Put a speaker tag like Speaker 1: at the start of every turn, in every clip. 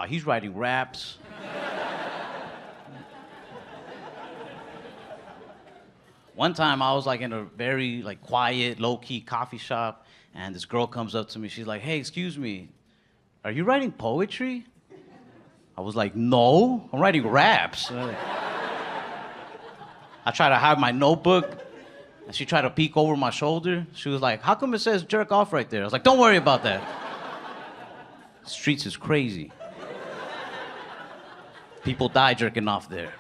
Speaker 1: He's writing raps. One time I was like in a very like quiet, low-key coffee shop, and this girl comes up to me. She's like, "Hey, excuse me, are you writing poetry?" I was like, "No, I'm writing raps." I tried to hide my notebook, and she tried to peek over my shoulder. She was like, "How come it says jerk off right there?" I was like, "Don't worry about that. Streets is crazy. People die jerking off there."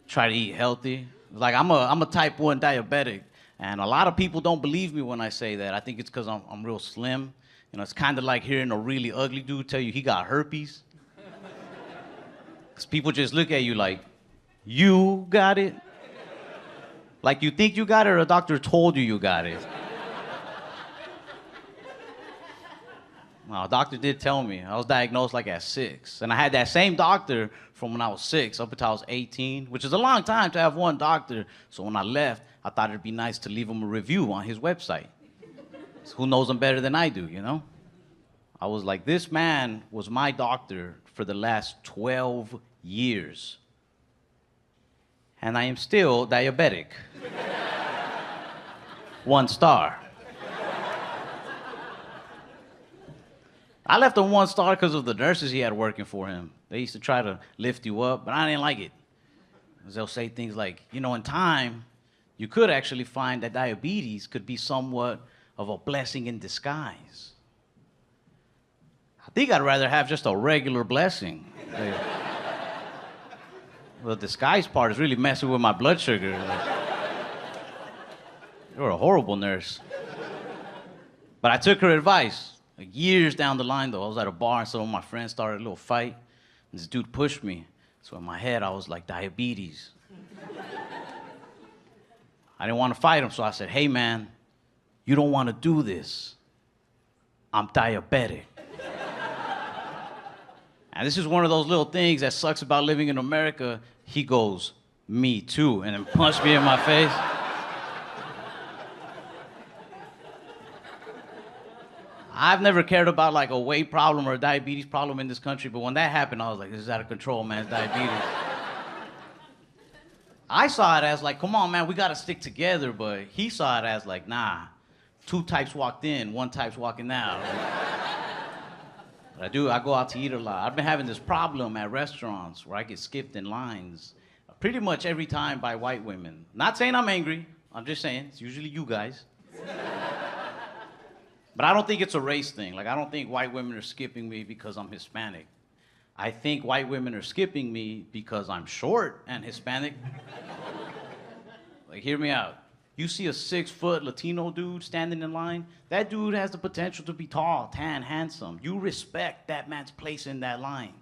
Speaker 1: Try to eat healthy. Like I'm a type 1 diabetic, and a lot of people don't believe me when I say that. I think it's because I'm real slim. You know, it's kind of like hearing a really ugly dude tell you he got herpes. Because people just look at you like, you got it? Like you think you got it or a doctor told you you got it? Well, a doctor did tell me. I was diagnosed like at 6. And I had that same doctor from when I was 6 up until I was 18, which is a long time to have one doctor. So when I left, I thought it'd be nice to leave him a review on his website. So who knows him better than I do, you know? I was like, this man was my doctor for the last 12 years. And I am still diabetic. 1 star. I left him 1 star because of the nurses he had working for him. They used to try to lift you up, but I didn't like it. Because they'll say things like, you know, in time, you could actually find that diabetes could be somewhat of a blessing in disguise. I think I'd rather have just a regular blessing. The disguise part is really messing with my blood sugar. You're a horrible nurse. But I took her advice. Like years down the line, though, I was at a bar and some of my friends started a little fight. And this dude pushed me. So in my head, I was like, diabetes. I didn't want to fight him, so I said, hey, man, you don't want to do this. I'm diabetic. And this is one of those little things that sucks about living in America. He goes, me too, and then punched me in my face. I've never cared about like a weight problem or a diabetes problem in this country, but when that happened, I was like, this is out of control, man, it's diabetes. I saw it as like, come on, man, we gotta stick together, but he saw it as like, nah, 2 types walked in, 1 type's walking out. But I go out to eat a lot. I've been having this problem at restaurants where I get skipped in lines pretty much every time by white women. Not saying I'm angry, I'm just saying, it's usually you guys. But I don't think it's a race thing. Like, I don't think white women are skipping me because I'm Hispanic. I think white women are skipping me because I'm short and Hispanic. Like, hear me out. You see a 6-foot Latino dude standing in line, that dude has the potential to be tall, tan, handsome. You respect that man's place in that line.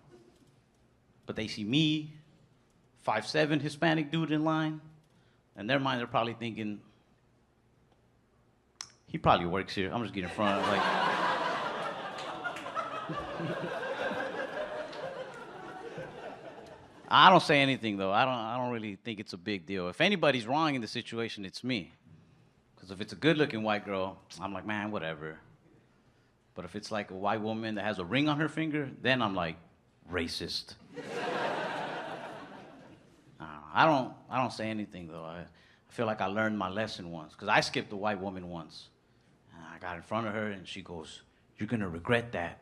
Speaker 1: But they see me, 5'7" Hispanic dude in line, in their mind they're probably thinking, he probably works here. I'm just getting in front of like. I don't say anything though. I don't really think it's a big deal. If anybody's wrong in the situation, it's me. Because if it's a good-looking white girl, I'm like, man, whatever. But if it's like a white woman that has a ring on her finger, then I'm like, racist. I don't say anything though. I feel like I learned my lesson once. Because I skipped a white woman once. I got in front of her and she goes, you're gonna regret that.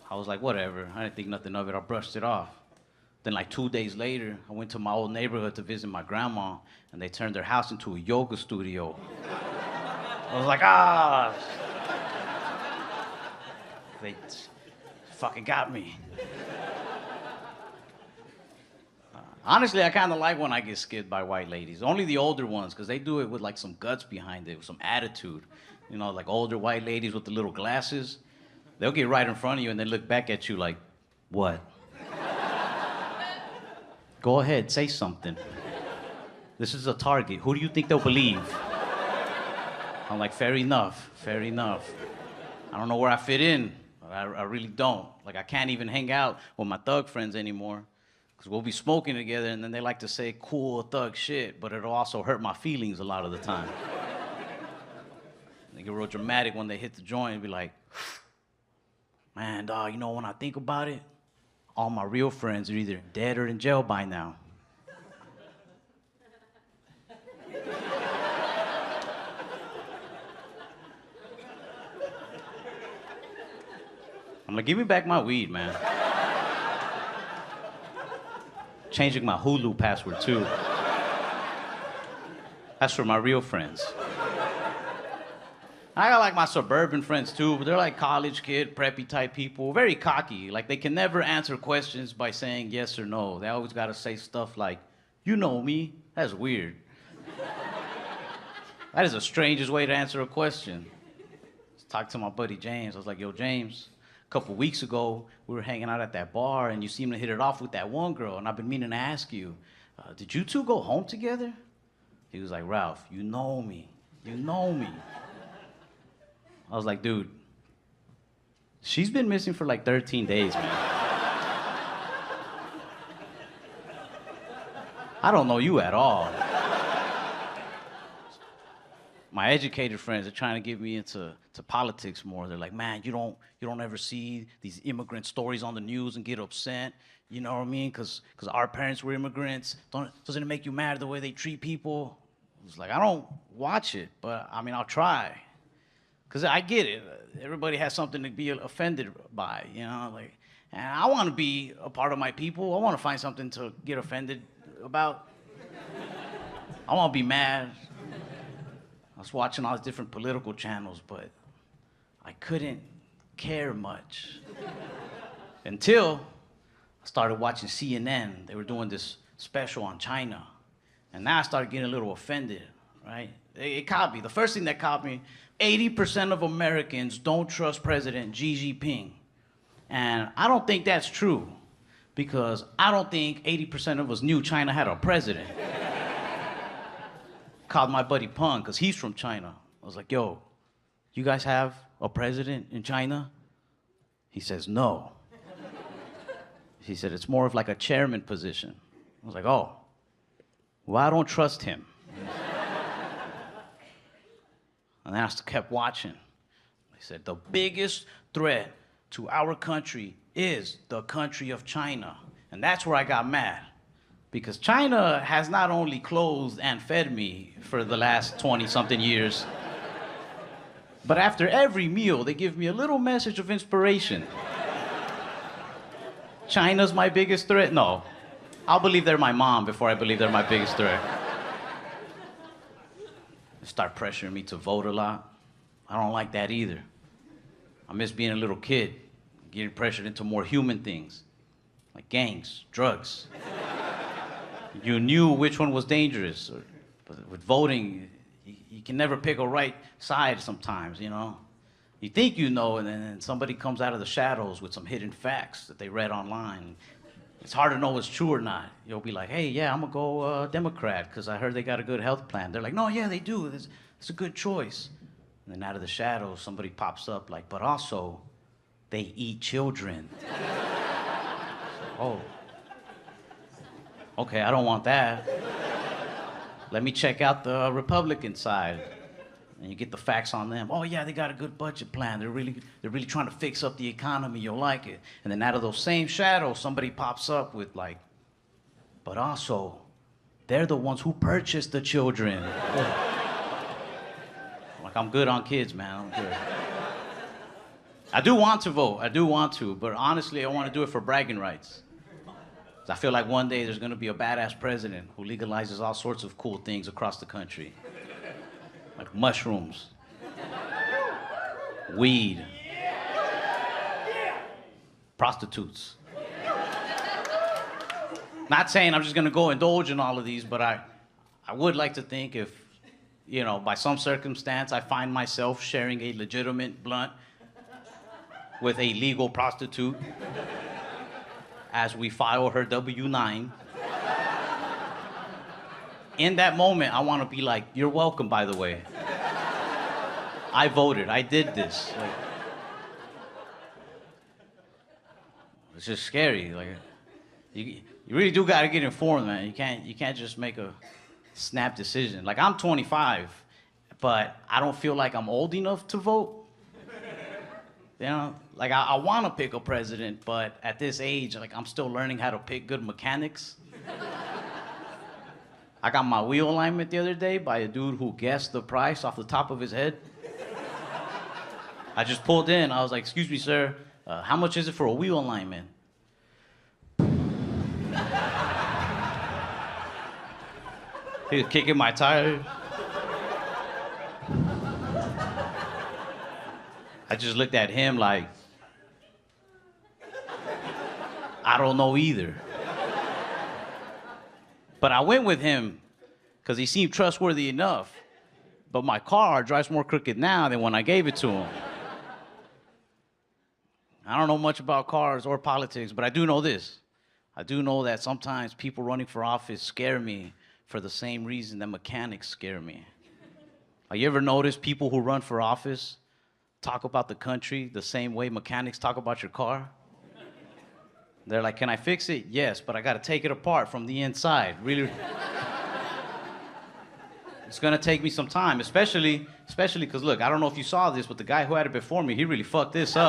Speaker 1: I was like, whatever. I didn't think nothing of it. I brushed it off. Then like 2 days later, I went to my old neighborhood to visit my grandma and they turned their house into a yoga studio. I was like, ah. They fucking got me. Honestly, I kind of like when I get skipped by white ladies. Only the older ones, because they do it with like some guts behind it, with some attitude. You know, like older white ladies with the little glasses. They'll get right in front of you and then look back at you like, what? Go ahead, say something. This is a target. Who do you think they'll believe? I'm like, fair enough, fair enough. I don't know where I fit in. I really don't. Like, I can't even hang out with my thug friends anymore. Because we'll be smoking together, and then they like to say cool thug shit, but it'll also hurt my feelings a lot of the time. They get real dramatic when they hit the joint and be like, man, dog, you know, when I think about it, all my real friends are either dead or in jail by now. I'm like, give me back my weed, man. Changing my Hulu password, too. That's for my real friends. I got like my suburban friends too, but they're like college kid, preppy type people, very cocky. Like they can never answer questions by saying yes or no. They always gotta say stuff like, you know me. That's weird. That is the strangest way to answer a question. I talked to my buddy James. I was like, yo, James, a couple weeks ago, we were hanging out at that bar and you seemed to hit it off with that one girl, and I've been meaning to ask you, did you two go home together? He was like, Ralph, you know me. You know me. I was like, dude, she's been missing for like 13 days, man. I don't know you at all. My educated friends are trying to get me into politics more. They're like, man, you don't ever see these immigrant stories on the news and get upset. You know what I mean? Because our parents were immigrants. Doesn't it make you mad the way they treat people? I was like, I don't watch it, but I mean, I'll try. Because I get it. Everybody has something to be offended by, you know? Like, and I want to be a part of my people. I want to find something to get offended about. I want to be mad. I was watching all these different political channels, but I couldn't care much. Until I started watching CNN. They were doing this special on China. And now I started getting a little offended, right? It caught me. The first thing that caught me, 80% of Americans don't trust President Xi Jinping. And I don't think that's true, because I don't think 80% of us knew China had a president. Called my buddy Peng, because he's from China. I was like, yo, you guys have a president in China? He says, no. He said, it's more of like a chairman position. I was like, oh, well, I don't trust him. And then I kept watching. They said, the biggest threat to our country is the country of China. And that's where I got mad. Because China has not only clothed and fed me for the last 20-something years, but after every meal, they give me a little message of inspiration. China's my biggest threat? No. I'll believe they're my mom before I believe they're my biggest threat. They start pressuring me to vote a lot. I don't like that either. I miss being a little kid, getting pressured into more human things, like gangs, drugs. You knew which one was dangerous. But with voting, you can never pick a right side sometimes, you know? You think you know, and then somebody comes out of the shadows with some hidden facts that they read online. It's hard to know what's true or not. You'll be like, hey, yeah, I'm gonna go Democrat, because I heard they got a good health plan. They're like, no, yeah, they do. It's a good choice. And then out of the shadows, somebody pops up like, but also, they eat children. Oh. Okay, I don't want that. Let me check out the Republican side. And you get the facts on them. Oh yeah, they got a good budget plan. They're really trying to fix up the economy. You'll like it. And then out of those same shadows, somebody pops up with like, but also, they're the ones who purchased the children. Like, I'm good on kids, man. I'm good. I do want to vote. I do want to, but honestly, I want to do it for bragging rights. I feel like one day there's gonna be a badass president who legalizes all sorts of cool things across the country. Like mushrooms, weed, prostitutes. Not saying I'm just gonna go indulge in all of these, but I would like to think if, you know, by some circumstance I find myself sharing a legitimate blunt with a legal prostitute as we file her W-9. In that moment, I want to be like, you're welcome, by the way. I voted, I did this. Like, it's just scary. Like, you really do got to get informed, man. You can't just make a snap decision. Like, I'm 25, but I don't feel like I'm old enough to vote. You know, like I want to pick a president, but at this age, like I'm still learning how to pick good mechanics. I got my wheel alignment the other day by a dude who guessed the price off the top of his head. I just pulled in. I was like, "Excuse me, sir, how much is it for a wheel alignment?" He was kicking my tires. I just looked at him like, I don't know either. But I went with him because he seemed trustworthy enough. But my car drives more crooked now than when I gave it to him. I don't know much about cars or politics, but I do know this. I do know that sometimes people running for office scare me for the same reason that mechanics scare me. Have you ever noticed people who run for office talk about the country the same way mechanics talk about your car? They're like, "Can I fix it?" "Yes, but I gotta take it apart from the inside." Really? It's gonna take me some time, especially because look, I don't know if you saw this, but the guy who had it before me, he really fucked this up.